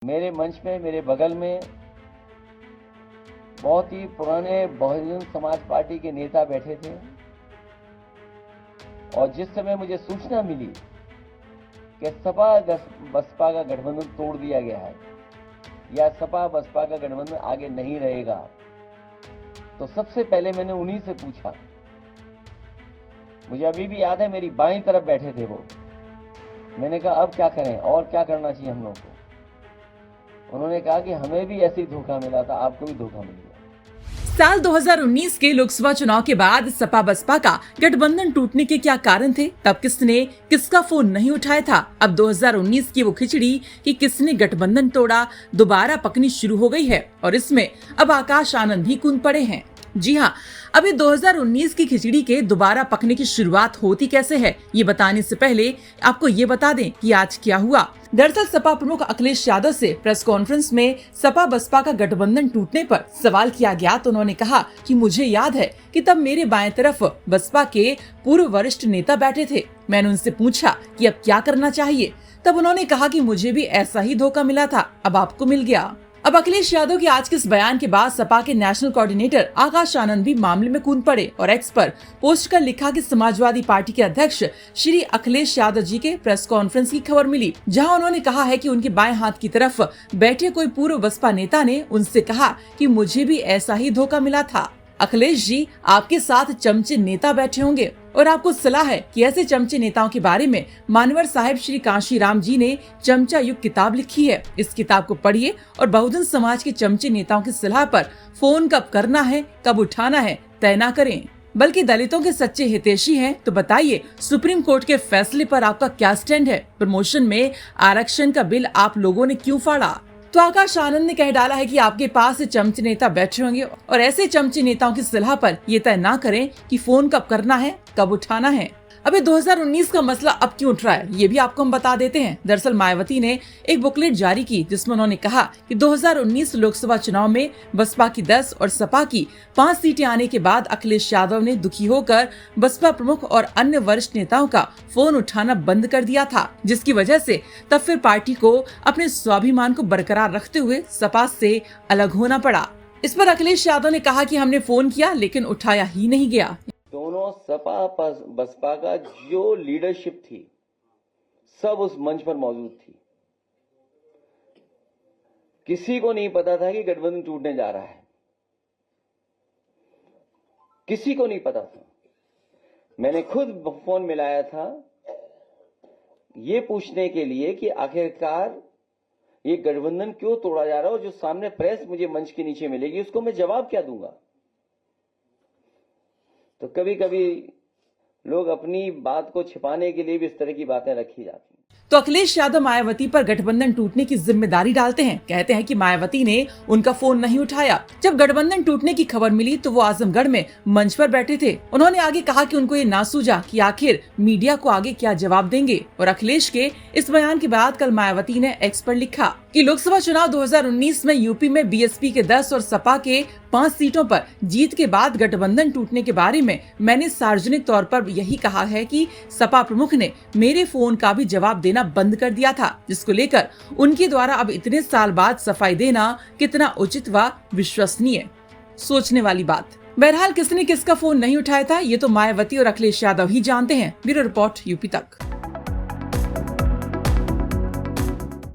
मेरे मंच में मेरे बगल में बहुत ही पुराने बहुजन समाज पार्टी के नेता बैठे थे और जिस समय मुझे सूचना मिली कि सपा बसपा का गठबंधन तोड़ दिया गया है या सपा बसपा का गठबंधन आगे नहीं रहेगा, तो सबसे पहले मैंने उन्हीं से पूछा। मुझे अभी भी याद है, मेरी बाईं तरफ बैठे थे वो। मैंने कहा अब क्या करें और क्या करना चाहिए हम लोग को। उन्होंने कहा कि हमें भी ऐसे ही धोखा मिला था, आपको भी धोखा मिल गया। साल 2019 के लोकसभा चुनाव के बाद सपा बसपा का गठबंधन टूटने के क्या कारण थे, तब किसने किसका फोन नहीं उठाया था। अब 2019 की वो खिचड़ी कि किसने गठबंधन तोड़ा दोबारा पकनी शुरू हो गई है और इसमें अब आकाश आनंद भी कूद पड़े हैं। जी हाँ, अभी 2019 की खिचड़ी के दोबारा पकने की शुरुआत होती कैसे है, ये बताने से पहले आपको ये बता दें कि आज क्या हुआ। दरअसल सपा प्रमुख अखिलेश यादव से प्रेस कॉन्फ्रेंस में सपा बसपा का गठबंधन टूटने पर सवाल किया गया तो उन्होंने कहा कि मुझे याद है कि तब मेरे बाएं तरफ बसपा के पूर्व वरिष्ठ नेता बैठे थे। मैंने उनसे पूछा कि अब क्या करना चाहिए, तब उन्होंने कहा कि मुझे भी ऐसा ही धोखा मिला था, अब आपको मिल गया। अब अखिलेश यादव के आज के इस बयान के बाद सपा के नेशनल कोऑर्डिनेटर आकाश आनंद भी मामले में कूद पड़े और एक्स पर पोस्ट कर लिखा कि समाजवादी पार्टी के अध्यक्ष श्री अखिलेश यादव जी के प्रेस कॉन्फ्रेंस की खबर मिली, जहां उन्होंने कहा है कि उनके बाएं हाथ की तरफ बैठे कोई पूर्व बसपा नेता ने उनसे कहा कि मुझे भी ऐसा ही धोखा मिला था। अखिलेश जी, आपके साथ चमचे नेता बैठे होंगे और आपको सलाह है कि ऐसे चमचे नेताओं के बारे में मानवर साहिब श्री कांशीराम जी ने चमचा युग किताब लिखी है। इस किताब को पढ़िए और बहुजन समाज के चमचे नेताओं की सलाह पर फोन कब करना है, कब उठाना है, तय न करें। बल्कि दलितों के सच्चे हितैषी हैं तो बताइए, सुप्रीम कोर्ट के फैसले पर आपका क्या स्टैंड है? प्रमोशन में आरक्षण का बिल आप लोगों ने क्यों फाड़ा? तो आकाश आनंद ने कह डाला है कि आपके पास चमचे नेता बैठे होंगे और ऐसे चमचे नेताओं की सलाह पर ये तय ना करें कि फोन कब करना है, कब उठाना है। अभी 2019 का मसला अब क्यों उठ रहा है, ये भी आपको हम बता देते हैं। दरअसल मायावती ने एक बुकलेट जारी की जिसमें उन्होंने कहा कि 2019 लोकसभा चुनाव में बसपा की 10 और सपा की 5 सीटें आने के बाद अखिलेश यादव ने दुखी होकर बसपा प्रमुख और अन्य वरिष्ठ नेताओं का फोन उठाना बंद कर दिया था, जिसकी वजह से तब फिर पार्टी को अपने स्वाभिमान को बरकरार रखते हुए सपा से अलग होना पड़ा। इस पर अखिलेश यादव ने कहा कि हमने फोन किया लेकिन उठाया ही नहीं गया। दोनों सपा बसपा का जो लीडरशिप थी सब उस मंच पर मौजूद थी। किसी को नहीं पता था कि गठबंधन टूटने जा रहा है, किसी को नहीं पता था। मैंने खुद फोन मिलाया था ये पूछने के लिए कि आखिरकार ये गठबंधन क्यों तोड़ा जा रहा है और जो सामने प्रेस मुझे मंच के नीचे मिलेगी उसको मैं जवाब क्या दूंगा। तो कभी कभी लोग अपनी बात को छिपाने के लिए भी इस तरह की बातें रखी जाती हैं। तो अखिलेश यादव मायावती पर गठबंधन टूटने की जिम्मेदारी डालते हैं। कहते हैं कि मायावती ने उनका फोन नहीं उठाया। जब गठबंधन टूटने की खबर मिली तो वो आजमगढ़ में मंच पर बैठे थे। उन्होंने आगे कहा कि उनको ये ना सूझा कि आखिर मीडिया को आगे क्या जवाब देंगे। और अखिलेश के इस बयान के बाद कल मायावती ने एक्स पर लिखा कि लोकसभा चुनाव 2019 में यूपी में बीएसपी के 10 और सपा के 5 सीटों पर जीत के बाद गठबंधन टूटने के बारे में मैंने सार्वजनिक तौर पर यही कहा है कि सपा प्रमुख ने मेरे फोन का भी जवाब देना बंद कर दिया था, जिसको लेकर उनके द्वारा अब इतने साल बाद सफाई देना कितना उचित व विश्वसनीय। सोचने वाली बात। बहरहाल किसने किसका फोन नहीं उठाया था ये तो मायावती और अखिलेश यादव ही जानते हैं। ब्यूरो रिपोर्ट यूपी तक।